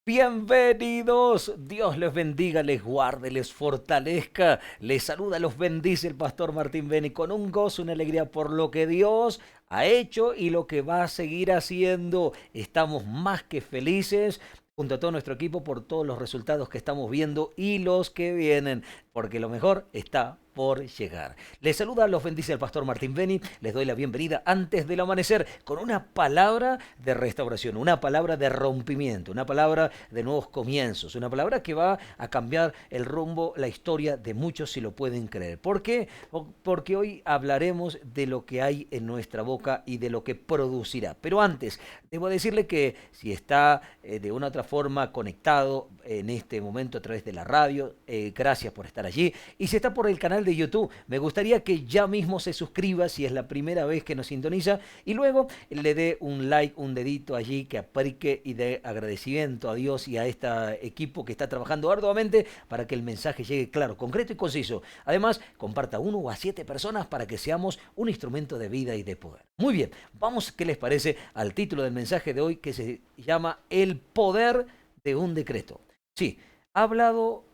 Bienvenidos, Dios les bendiga, les guarde, les fortalezca, les saluda, los bendice el pastor Martín Beni con un gozo, una alegría por lo que Dios ha hecho y lo que va a seguir haciendo. Estamos más que felices junto a todo nuestro equipo por todos los resultados que estamos viendo y los que vienen, porque lo mejor está por llegar. Les saluda, los bendice el pastor Martín Beni, les doy la bienvenida antes del amanecer con una palabra de restauración, una palabra de rompimiento, una palabra de nuevos comienzos, una palabra que va a cambiar el rumbo, la historia de muchos si lo pueden creer. ¿Por qué? Porque hoy hablaremos de lo que hay en nuestra boca y de lo que producirá. Pero antes, debo decirle que si está de una u otra forma conectado en este momento a través de la radio, gracias por estar allí. Y si está por el canal de YouTube, me gustaría que ya mismo se suscriba si es la primera vez que nos sintoniza y luego le dé un like, un dedito allí que aplique y dé agradecimiento a Dios y a este equipo que está trabajando arduamente para que el mensaje llegue claro, concreto y conciso. Además, comparta a 1 o a 7 personas para que seamos un instrumento de vida y de poder. Muy bien, vamos, ¿qué les parece al título del mensaje de hoy que se llama El poder de un decreto? Sí. ¿Ha hablado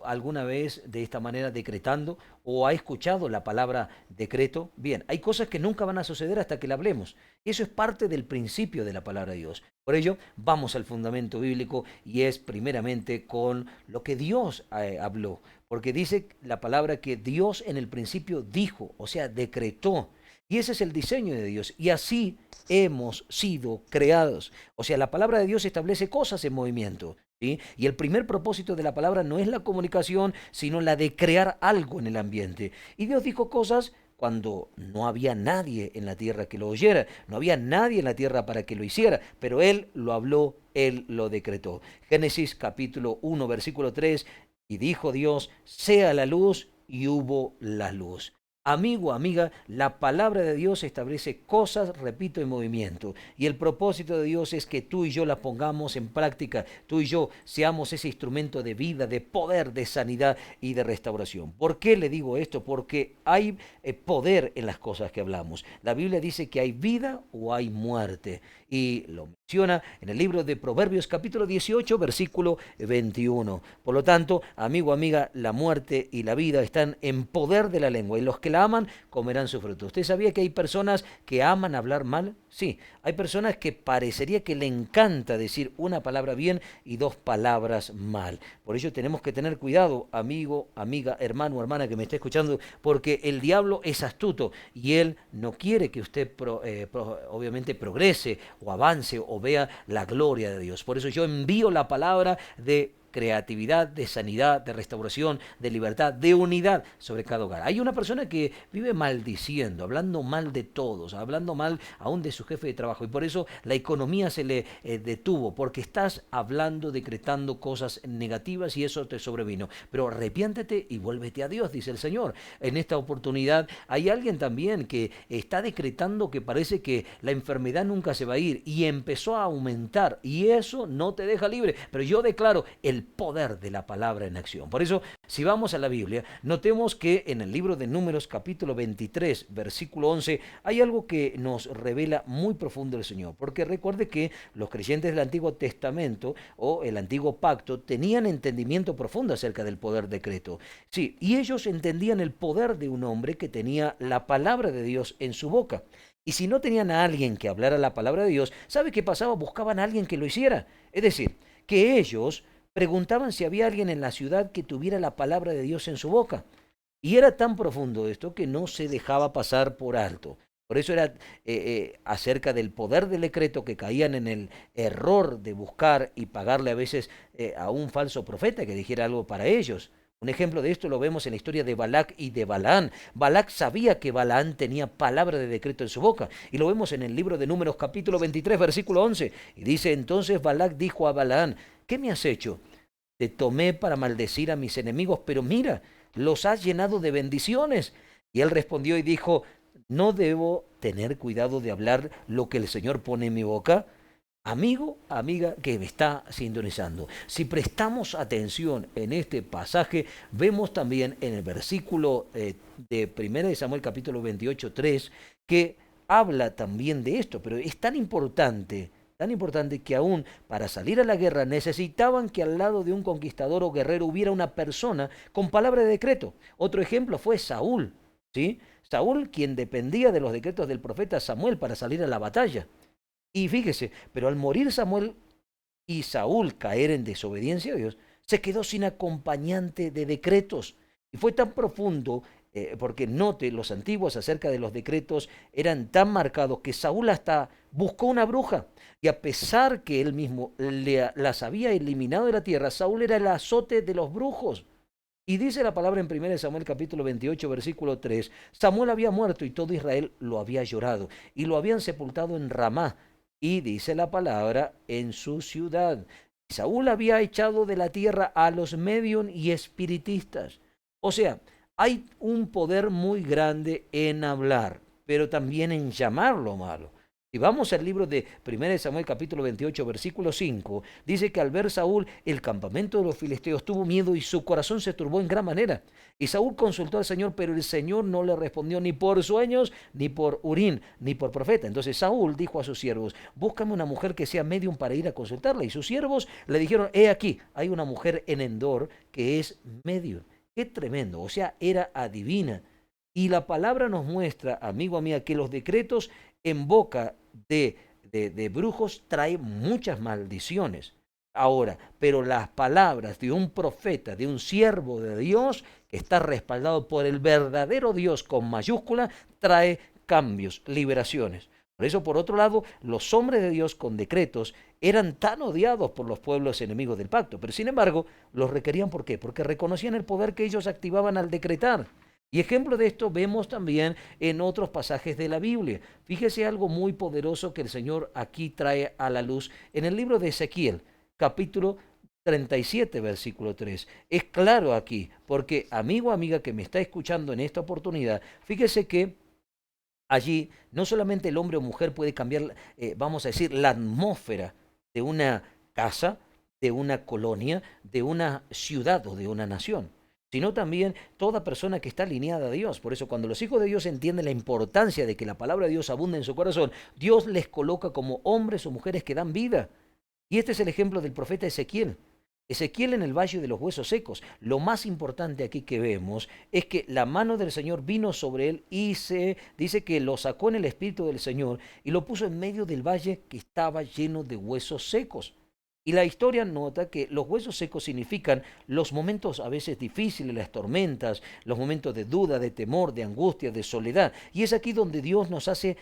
alguna vez de esta manera decretando o ha escuchado la palabra decreto? Bien, hay cosas que nunca van a suceder hasta que la hablemos. Y eso es parte del principio de la palabra de Dios. Por ello, vamos al fundamento bíblico y es primeramente con lo que Dios habló. Porque dice la palabra que Dios en el principio dijo, o sea, decretó. Y ese es el diseño de Dios. Y así hemos sido creados. O sea, la palabra de Dios establece cosas en movimiento. ¿Sí? Y el primer propósito de la palabra no es la comunicación, sino la de crear algo en el ambiente. Y Dios dijo cosas cuando no había nadie en la tierra que lo oyera, no había nadie en la tierra para que lo hiciera, pero Él lo habló, Él lo decretó. Génesis capítulo 1, versículo 3, y dijo Dios, sea la luz, y hubo la luz. Amigo, amiga, la palabra de Dios establece cosas, repito, en movimiento. Y el propósito de Dios es que tú y yo la pongamos en práctica. Tú y yo seamos ese instrumento de vida, de poder, de sanidad y de restauración. ¿Por qué le digo esto? Porque hay poder en las cosas que hablamos. La Biblia dice que hay vida o hay muerte. Y lo menciona en el libro de Proverbios capítulo 18, versículo 21. Por lo tanto, amigo, amiga, la muerte y la vida están en poder de la lengua. Y los que la aman comerán su fruto. ¿Usted sabía que hay personas que aman hablar mal? Sí, hay personas que parecería que le encanta decir una palabra bien y 2 palabras mal. Por ello tenemos que tener cuidado, amigo, amiga, hermano, hermana que me está escuchando, porque el diablo es astuto y él no quiere que usted obviamente progrese o avance o vea la gloria de Dios. Por eso yo envío la palabra de creatividad, de sanidad, de restauración, de libertad, de unidad sobre cada hogar. Hay una persona que vive maldiciendo, hablando mal de todos, hablando mal aún de su jefe de trabajo y por eso la economía se le detuvo, porque estás hablando, decretando cosas negativas y eso te sobrevino. Pero arrepiéntete y vuélvete a Dios, dice el Señor. En esta oportunidad hay alguien también que está decretando que parece que la enfermedad nunca se va a ir y empezó a aumentar y eso no te deja libre. Pero yo declaro el poder de la palabra en acción. Por eso, si vamos a la Biblia, notemos que en el libro de Números capítulo 23, versículo 11, hay algo que nos revela muy profundo el Señor. Porque recuerde que los creyentes del Antiguo Testamento o el Antiguo Pacto tenían entendimiento profundo acerca del poder decreto. Sí, y ellos entendían el poder de un hombre que tenía la palabra de Dios en su boca. Y si no tenían a alguien que hablara la palabra de Dios, ¿sabe qué pasaba? Buscaban a alguien que lo hiciera. Es decir, que ellos preguntaban si había alguien en la ciudad que tuviera la palabra de Dios en su boca. Y era tan profundo esto que no se dejaba pasar por alto. Por eso era acerca del poder del decreto que caían en el error de buscar y pagarle a veces a un falso profeta que dijera algo para ellos. Un ejemplo de esto lo vemos en la historia de Balac y de Balaán. Balac sabía que Balaán tenía palabra de decreto en su boca. Y lo vemos en el libro de Números capítulo 23, versículo 11. Y dice, entonces Balac dijo a Balaán, ¿qué me has hecho? Te tomé para maldecir a mis enemigos, pero mira, los has llenado de bendiciones. Y él respondió y dijo, ¿no debo tener cuidado de hablar lo que el Señor pone en mi boca? Amigo, amiga que me está sintonizando, si prestamos atención en este pasaje, vemos también en el versículo de 1 de Samuel capítulo 28, 3, que habla también de esto, pero es tan tan importante que aún para salir a la guerra necesitaban que al lado de un conquistador o guerrero hubiera una persona con palabra de decreto. Otro ejemplo fue Saúl, ¿sí? Saúl, quien dependía de los decretos del profeta Samuel para salir a la batalla. Y fíjese, pero al morir Samuel y Saúl caer en desobediencia a Dios, se quedó sin acompañante de decretos. Y fue tan profundo, porque note, los antiguos acerca de los decretos eran tan marcados que Saúl hasta buscó una bruja. Y a pesar que él mismo las había eliminado de la tierra, Saúl era el azote de los brujos. Y dice la palabra en 1 Samuel capítulo 28, versículo 3, Samuel había muerto y todo Israel lo había llorado, y lo habían sepultado en Ramá, y dice la palabra, en su ciudad. Saúl había echado de la tierra a los medium y espiritistas. O sea, hay un poder muy grande en hablar, pero también en llamar lo malo. Si vamos al libro de 1 Samuel capítulo 28, versículo 5, dice que al ver Saúl el campamento de los filisteos tuvo miedo y su corazón se turbó en gran manera. Y Saúl consultó al Señor, pero el Señor no le respondió ni por sueños, ni por Urín, ni por profeta. Entonces Saúl dijo a sus siervos, búscame una mujer que sea medium para ir a consultarla. Y sus siervos le dijeron, he aquí, hay una mujer en Endor que es medium. Qué tremendo, o sea, era adivina. Y la palabra nos muestra, amigo, amiga, que los decretos en boca de brujos trae muchas maldiciones. Ahora, pero las palabras de un profeta, de un siervo de Dios, que está respaldado por el verdadero Dios con mayúscula, trae cambios, liberaciones. Por eso, por otro lado, los hombres de Dios con decretos eran tan odiados por los pueblos enemigos del pacto, pero sin embargo, los requerían. ¿Por qué? Porque reconocían el poder que ellos activaban al decretar. Y ejemplo de esto vemos también en otros pasajes de la Biblia. Fíjese algo muy poderoso que el Señor aquí trae a la luz en el libro de Ezequiel, capítulo 37, versículo 3. Es claro aquí, porque amigo, amiga que me está escuchando en esta oportunidad, fíjese que allí no solamente el hombre o mujer puede cambiar, vamos a decir, la atmósfera de una casa, de una colonia, de una ciudad o de una nación, sino también toda persona que está alineada a Dios. Por eso cuando los hijos de Dios entienden la importancia de que la palabra de Dios abunde en su corazón, Dios les coloca como hombres o mujeres que dan vida. Y este es el ejemplo del profeta Ezequiel. Ezequiel en el valle de los huesos secos. Lo más importante aquí que vemos es que la mano del Señor vino sobre él y se dice que lo sacó en el espíritu del Señor y lo puso en medio del valle que estaba lleno de huesos secos. Y la historia nota que los huesos secos significan los momentos a veces difíciles, las tormentas, los momentos de duda, de temor, de angustia, de soledad. Y es aquí donde Dios nos hace,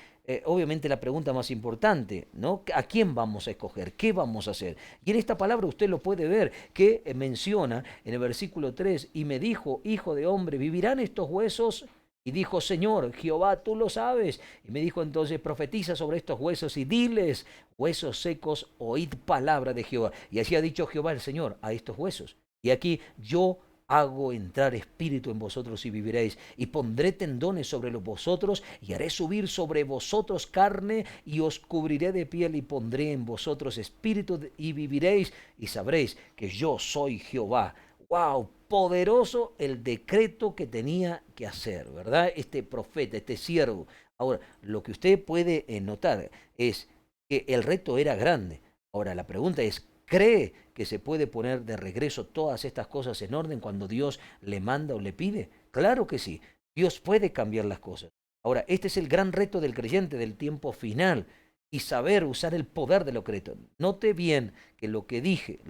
obviamente, la pregunta más importante, ¿no? ¿A quién vamos a escoger? ¿Qué vamos a hacer? Y en esta palabra usted lo puede ver, que menciona en el versículo 3, y me dijo, hijo de hombre, ¿vivirán estos huesos? Y dijo, Señor, Jehová, tú lo sabes. Y me dijo entonces, profetiza sobre estos huesos y diles, huesos secos, oíd palabra de Jehová. Y así ha dicho Jehová el Señor a estos huesos. Y aquí yo hago entrar espíritu en vosotros y viviréis. Y pondré tendones sobre vosotros y haré subir sobre vosotros carne y os cubriré de piel y pondré en vosotros espíritu y viviréis y sabréis que yo soy Jehová. ¡Wow! Poderoso el decreto que tenía que hacer, ¿verdad? Este profeta, este siervo. Ahora, lo que usted puede notar es que el reto era grande. Ahora, la pregunta es, ¿cree que se puede poner de regreso todas estas cosas en orden cuando Dios le manda o le pide? Claro que sí. Dios puede cambiar las cosas. Ahora, este es el gran reto del creyente del tiempo final y saber usar el poder de lo credo. Note bien que lo que dije,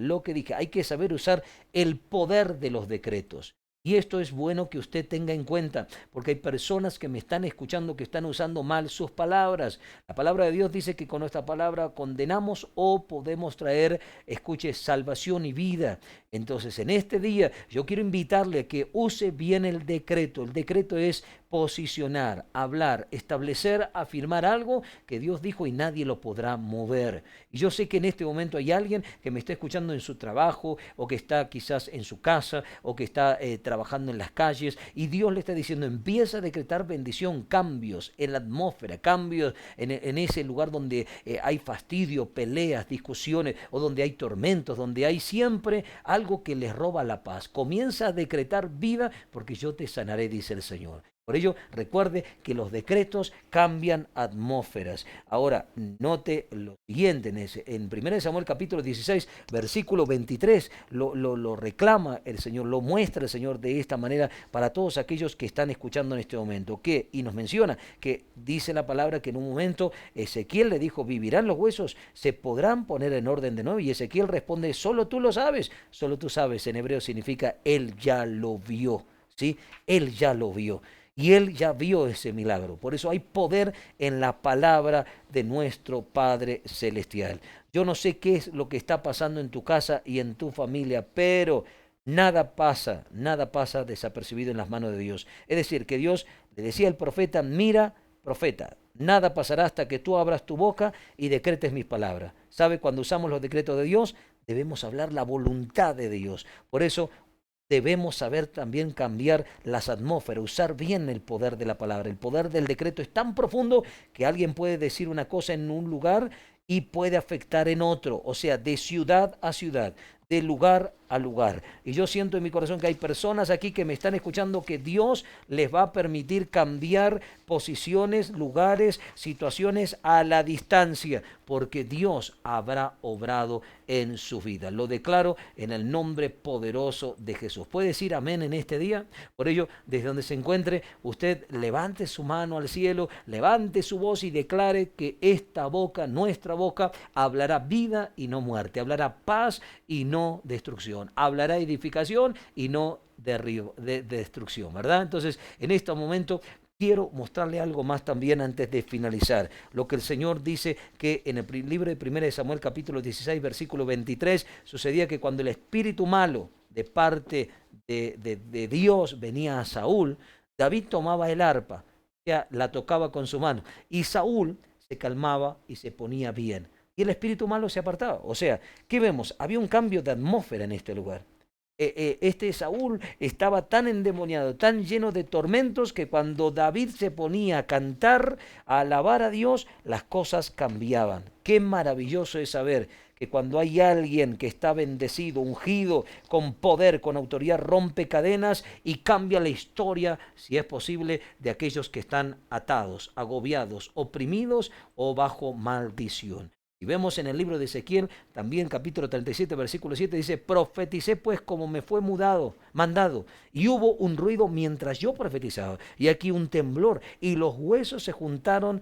hay que saber usar el poder de los decretos. Y esto es bueno que usted tenga en cuenta, porque hay personas que me están escuchando que están usando mal sus palabras. La palabra de Dios dice que con nuestra palabra condenamos o podemos traer, escuche, salvación y vida. Entonces, en este día yo quiero invitarle a que use bien el decreto. El decreto es posicionar, hablar, establecer, afirmar algo que Dios dijo y nadie lo podrá mover. Y yo sé que en este momento hay alguien que me está escuchando en su trabajo o que está quizás en su casa o que está trabajando en las calles y Dios le está diciendo, empieza a decretar bendición, cambios en la atmósfera, cambios en ese lugar donde hay fastidio, peleas, discusiones o donde hay tormentos, donde hay siempre algo que les roba la paz. Comienza a decretar vida porque yo te sanaré, dice el Señor. Por ello, recuerde que los decretos cambian atmósferas. Ahora, note lo siguiente, en 1 Samuel capítulo 16, versículo 23, lo reclama el Señor, lo muestra el Señor de esta manera para todos aquellos que están escuchando en este momento. Y nos menciona que dice la palabra que en un momento Ezequiel le dijo, ¿vivirán los huesos? ¿Se podrán poner en orden de nuevo? Y Ezequiel responde, solo tú lo sabes. Solo tú sabes, en hebreo significa, él ya lo vio. ¿Sí? Él ya lo vio. Y él ya vio ese milagro. Por eso hay poder en la palabra de nuestro Padre Celestial. Yo no sé qué es lo que está pasando en tu casa y en tu familia, pero nada pasa desapercibido en las manos de Dios. Es decir, que Dios le decía al profeta, mira, profeta, nada pasará hasta que tú abras tu boca y decretes mis palabras. ¿Sabe? Cuando usamos los decretos de Dios, debemos hablar la voluntad de Dios. Por eso debemos saber también cambiar las atmósferas, usar bien el poder de la palabra. El poder del decreto es tan profundo que alguien puede decir una cosa en un lugar y puede afectar en otro, o sea, de ciudad a ciudad, de lugar a lugar. Y yo siento en mi corazón que hay personas aquí que me están escuchando que Dios les va a permitir cambiar posiciones, lugares, situaciones a la distancia, porque Dios habrá obrado en su vida. Lo declaro en el nombre poderoso de Jesús. ¿Puede decir amén en este día? Por ello, desde donde se encuentre, usted levante su mano al cielo, levante su voz y declare que esta boca, nuestra boca, hablará vida y no muerte, hablará paz y no destrucción, hablará edificación y no de destrucción, ¿verdad? Entonces, en este momento quiero mostrarle algo más también antes de finalizar. Lo que el Señor dice que en el libro de 1 Samuel capítulo 16, versículo 23, sucedía que cuando el espíritu malo de parte de Dios venía a Saúl, David tomaba el arpa, o sea, la tocaba con su mano, y Saúl se calmaba y se ponía bien. Y el espíritu malo se apartaba. O sea, ¿qué vemos? Había un cambio de atmósfera en este lugar. Este Saúl estaba tan endemoniado, tan lleno de tormentos, que cuando David se ponía a cantar, a alabar a Dios, las cosas cambiaban. Qué maravilloso es saber que cuando hay alguien que está bendecido, ungido, con poder, con autoridad, rompe cadenas y cambia la historia, si es posible, de aquellos que están atados, agobiados, oprimidos o bajo maldición. Y vemos en el libro de Ezequiel, también capítulo 37, versículo 7, dice, profeticé pues como me fue mandado, y hubo un ruido mientras yo profetizaba, y aquí un temblor, y los huesos se juntaron,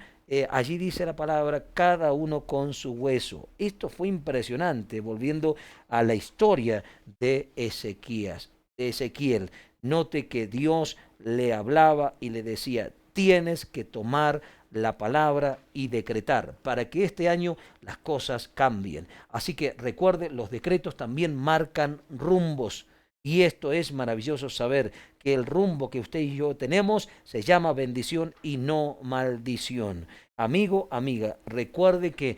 allí dice la palabra, cada uno con su hueso. Esto fue impresionante, volviendo a la historia de Ezequiel. Note que Dios le hablaba y le decía, tienes que tomar la palabra y decretar para que este año las cosas cambien. Así que recuerde, los decretos también marcan rumbos. Y esto es maravilloso saber que el rumbo que usted y yo tenemos se llama bendición y no maldición. Amigo, amiga, recuerde que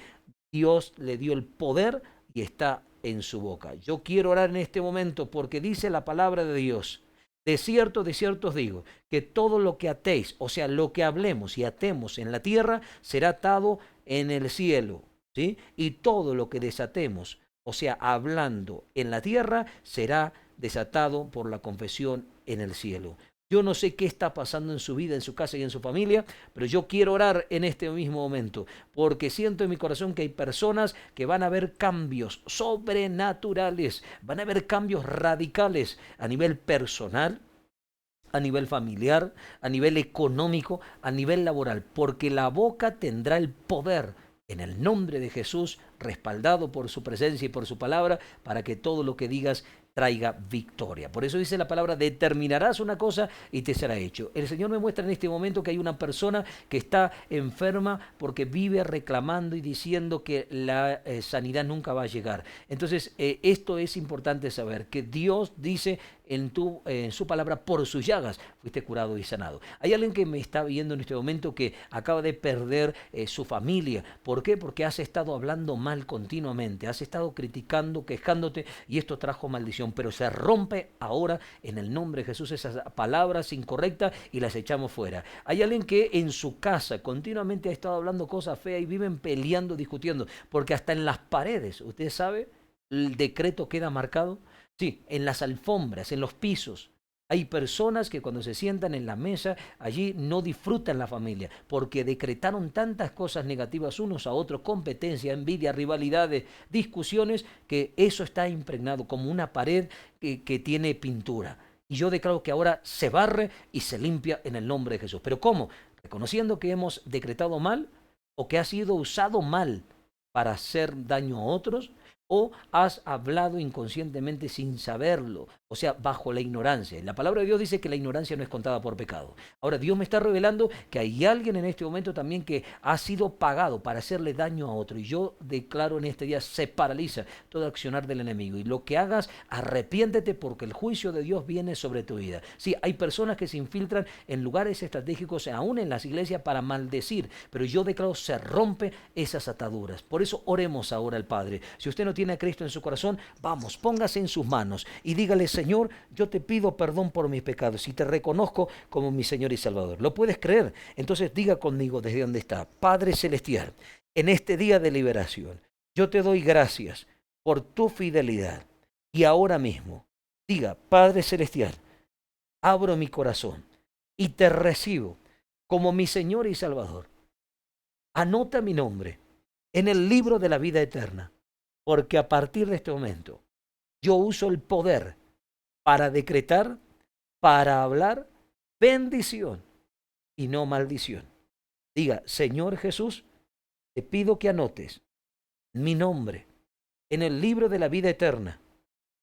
Dios le dio el poder y está en su boca. Yo quiero orar en este momento porque dice la palabra de Dios. De cierto os digo, que todo lo que atéis, o sea, lo que hablemos y atemos en la tierra, será atado en el cielo, ¿sí? Y todo lo que desatemos, o sea, hablando en la tierra, será desatado por la confesión en el cielo. Yo no sé qué está pasando en su vida, en su casa y en su familia, pero yo quiero orar en este mismo momento, porque siento en mi corazón que hay personas que van a ver cambios sobrenaturales, van a ver cambios radicales a nivel personal, a nivel familiar, a nivel económico, a nivel laboral, porque la boca tendrá el poder en el nombre de Jesús, respaldado por su presencia y por su palabra, para que todo lo que digas traiga victoria. Por eso dice la palabra, determinarás una cosa y te será hecho. El Señor me muestra en este momento que hay una persona que está enferma porque vive reclamando y diciendo que la sanidad nunca va a llegar. Entonces, esto es importante saber, que Dios dice en su palabra, por sus llagas fuiste curado y sanado. Hay alguien que me está viendo en este momento que acaba de perder su familia. ¿Por qué? Porque has estado hablando mal continuamente, has estado criticando, quejándote, y esto trajo maldición, pero se rompe ahora en el nombre de Jesús esas palabras incorrectas y las echamos fuera. Hay alguien que en su casa continuamente ha estado hablando cosas feas y viven peleando, discutiendo, porque hasta en las paredes, usted sabe, el decreto queda marcado. Sí, en las alfombras, en los pisos. Hay personas que cuando se sientan en la mesa, allí no disfrutan la familia, porque decretaron tantas cosas negativas unos a otros, competencia, envidia, rivalidades, discusiones, que eso está impregnado como una pared que tiene pintura. Y yo declaro que ahora se barre y se limpia en el nombre de Jesús. ¿Pero cómo? Reconociendo que hemos decretado mal o que ha sido usado mal para hacer daño a otros, o has hablado inconscientemente sin saberlo, o sea, bajo la ignorancia. La palabra de Dios dice que la ignorancia no es contada por pecado. Ahora, Dios me está revelando que hay alguien en este momento también que ha sido pagado para hacerle daño a otro. Y yo declaro en este día, se paraliza todo accionar del enemigo. Y lo que hagas, arrepiéntete, porque el juicio de Dios viene sobre tu vida. Sí, hay personas que se infiltran en lugares estratégicos, aún en las iglesias, para maldecir. Pero yo declaro, se rompe esas ataduras. Por eso oremos ahora al Padre. Si usted no tiene a Cristo en su corazón, vamos, póngase en sus manos y dígale: Señor, yo te pido perdón por mis pecados y te reconozco como mi Señor y Salvador. ¿Lo puedes creer? Entonces diga conmigo desde donde está: Padre Celestial, en este día de liberación, yo te doy gracias por tu fidelidad. Y ahora mismo, diga: Padre Celestial, abro mi corazón y te recibo como mi Señor y Salvador. Anota mi nombre en el libro de la vida eterna, porque a partir de este momento yo uso el poder para decretar, para hablar bendición y no maldición. Diga: Señor Jesús, te pido que anotes mi nombre en el libro de la vida eterna,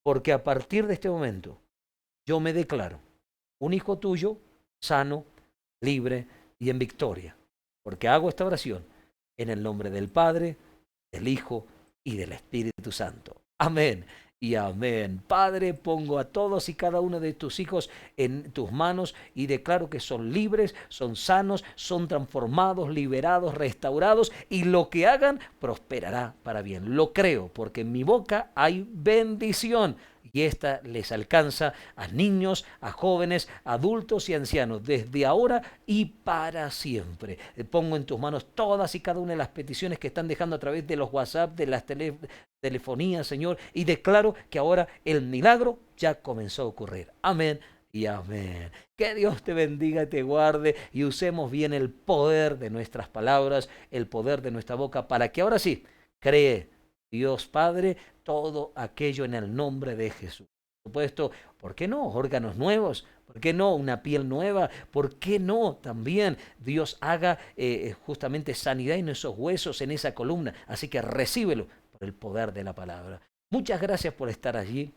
porque a partir de este momento yo me declaro un hijo tuyo, sano, libre y en victoria, porque hago esta oración en el nombre del Padre, del Hijo y del Espíritu Santo. Amén y amén. Padre, pongo a todos y cada uno de tus hijos en tus manos y declaro que son libres, son sanos, son transformados, liberados, restaurados, y lo que hagan prosperará para bien. Lo creo, porque en mi boca hay bendición. Y esta les alcanza a niños, a jóvenes, adultos y ancianos, desde ahora y para siempre. Pongo en tus manos todas y cada una de las peticiones que están dejando a través de los WhatsApp, de las telefonías, Señor, y declaro que ahora el milagro ya comenzó a ocurrir. Amén y amén. Que Dios te bendiga y te guarde, y usemos bien el poder de nuestras palabras, el poder de nuestra boca, para que ahora sí cree Dios Padre todo aquello en el nombre de Jesús. Por supuesto, ¿por qué no? Órganos nuevos, ¿por qué no? Una piel nueva, ¿por qué no? También Dios haga justamente sanidad en esos huesos, en esa columna. Así que recíbelo por el poder de la palabra. Muchas gracias por estar allí.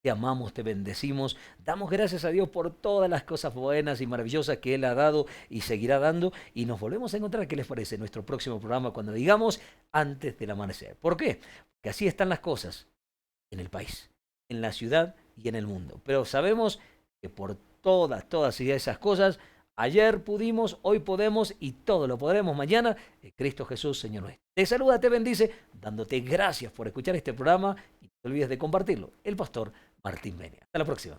Te amamos, te bendecimos, damos gracias a Dios por todas las cosas buenas y maravillosas que Él ha dado y seguirá dando, y nos volvemos a encontrar, ¿qué les parece?, en nuestro próximo programa, cuando digamos antes del amanecer. ¿Por qué? Porque así están las cosas en el país, en la ciudad y en el mundo. Pero sabemos que por todas esas cosas, ayer pudimos, hoy podemos y todo lo podremos mañana en Cristo Jesús, Señor nuestro. Te saluda, te bendice, dándote gracias por escuchar este programa, y no te olvides de compartirlo. El pastor Martín Beni. Hasta la próxima.